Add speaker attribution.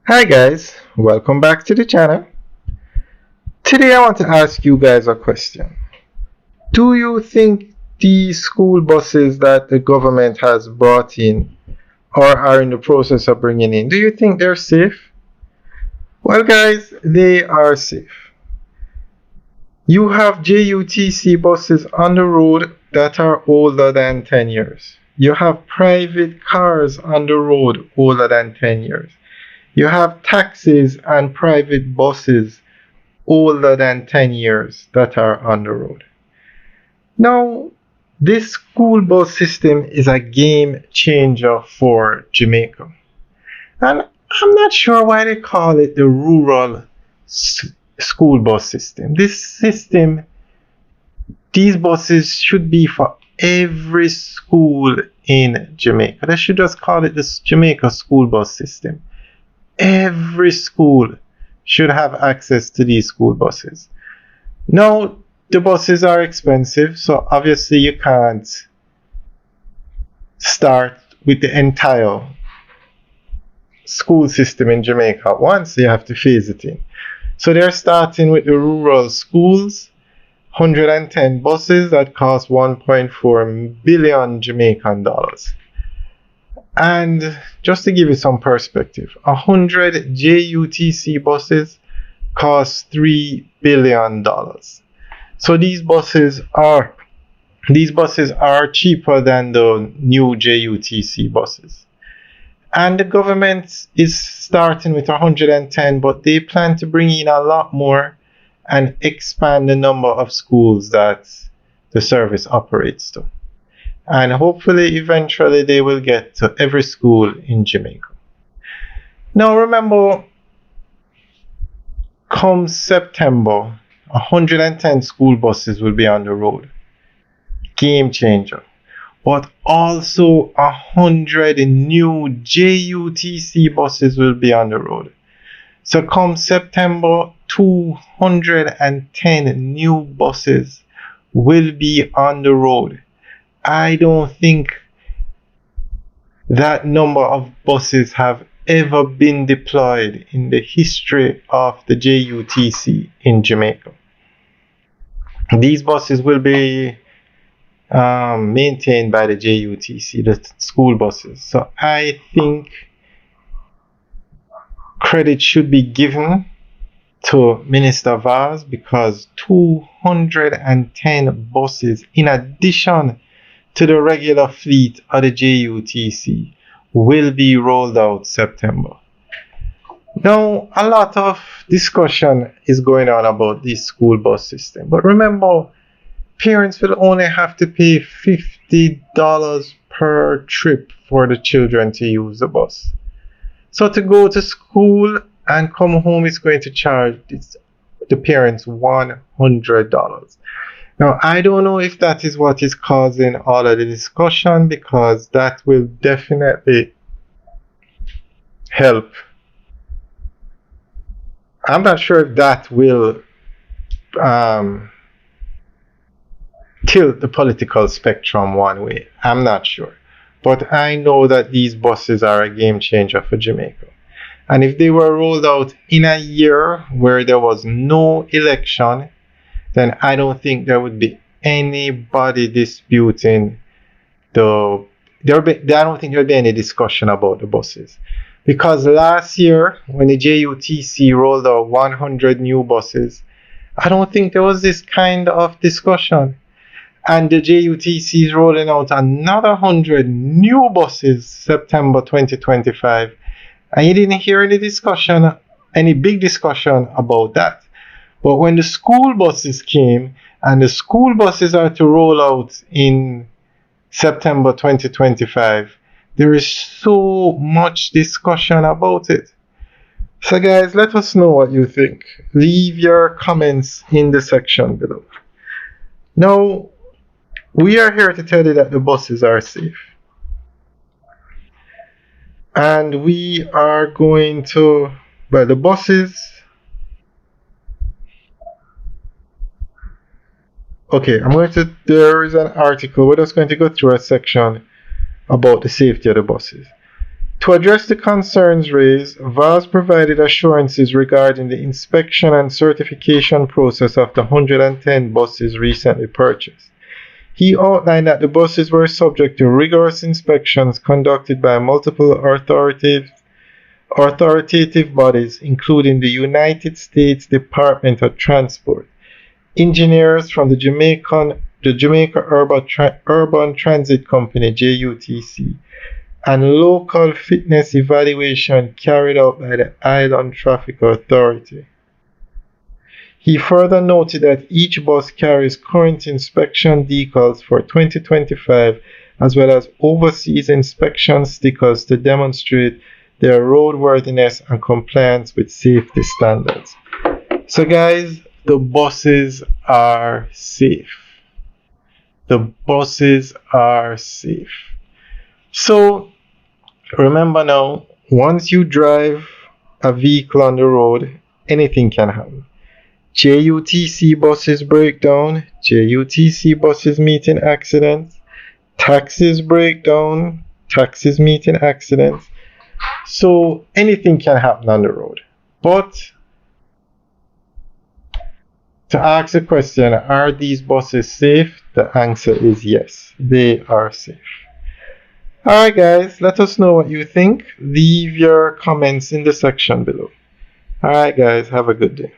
Speaker 1: Hi guys, welcome back to the channel. Today I want to ask you guys a question. Do you think these school buses that the government has brought in or are in the process of bringing in, do you think they're safe? Well guys, they are safe. You have JUTC buses on the road that are older than 10 years. You have private cars on the road older than 10 years. You have taxis and private buses older than 10 years that are on the road. Now, this school bus system is a game changer for Jamaica. And I'm not sure why they call it the rural school bus system. This system, these buses should be for every school in Jamaica. They should just call it the Jamaica school bus system. Every school should have access to these school buses. Now, the buses are expensive, so obviously you can't start with the entire school system in Jamaica at once. You have to phase it in. So they're starting with the rural schools, 110 buses that cost 1.4 billion Jamaican dollars. And just to give you some perspective, 100 JUTC buses cost $3 billion. So these buses are cheaper than the new JUTC buses. And the government is starting with 110, but they plan to bring in a lot more and expand the number of schools that the service operates to. And hopefully, eventually, they will get to every school in Jamaica. Now, remember, come September, 110 school buses will be on the road. Game changer. But also 100 new JUTC buses will be on the road. So come September, 210 new buses will be on the road. I don't think that number of buses have ever been deployed in the history of the JUTC in Jamaica. These buses will be maintained by the JUTC, the school buses. So I think credit should be given to Minister Vaz because 210 buses in addition to the regular fleet of the JUTC will be rolled out September. Now, a lot of discussion is going on about this school bus system, but remember, parents will only have to pay $50 per trip for the children to use the bus. So to go to school and come home is going to charge the parents $100. Now, I don't know if that is what is causing all of the discussion because that will definitely help. I'm not sure if that will tilt the political spectrum one way. I'm not sure. But I know that these buses are a game changer for Jamaica. And if they were rolled out in a year where there was no election, then I don't think there would be anybody disputing I don't think there would be any discussion about the buses. Because last year, when the JUTC rolled out 100 new buses, I don't think there was this kind of discussion. And the JUTC is rolling out another 100 new buses September 2025. And you didn't hear any discussion, any big discussion about that. But when the school buses came, and the school buses are to roll out in September 2025, there is so much discussion about it. So guys, let us know what you think. Leave your comments in the section below. Now, we are here to tell you that the buses are safe. And we are going to, well, the buses. Okay, there is an article. We're just going to go through a section about the safety of the buses. To address the concerns raised, VAS provided assurances regarding the inspection and certification process of the 110 buses recently purchased. He outlined that the buses were subject to rigorous inspections conducted by multiple authoritative bodies, including the United States Department of Transport, engineers from the Jamaica Urban Transit Company (JUTC), and local fitness evaluation carried out by the Island Traffic Authority. He further noted that each bus carries current inspection decals for 2025 as well as overseas inspection stickers to demonstrate their roadworthiness and compliance with safety standards. So guys, the buses are safe. The buses are safe. So remember now, once you drive a vehicle on the road, anything can happen. JUTC buses break down, JUTC buses meeting accidents, taxis break down, taxis meeting accidents. So anything can happen on the road. But to ask the question, are these buses safe? The answer is yes, they are safe. Alright guys, let us know what you think. Leave your comments in the section below. Alright guys, have a good day.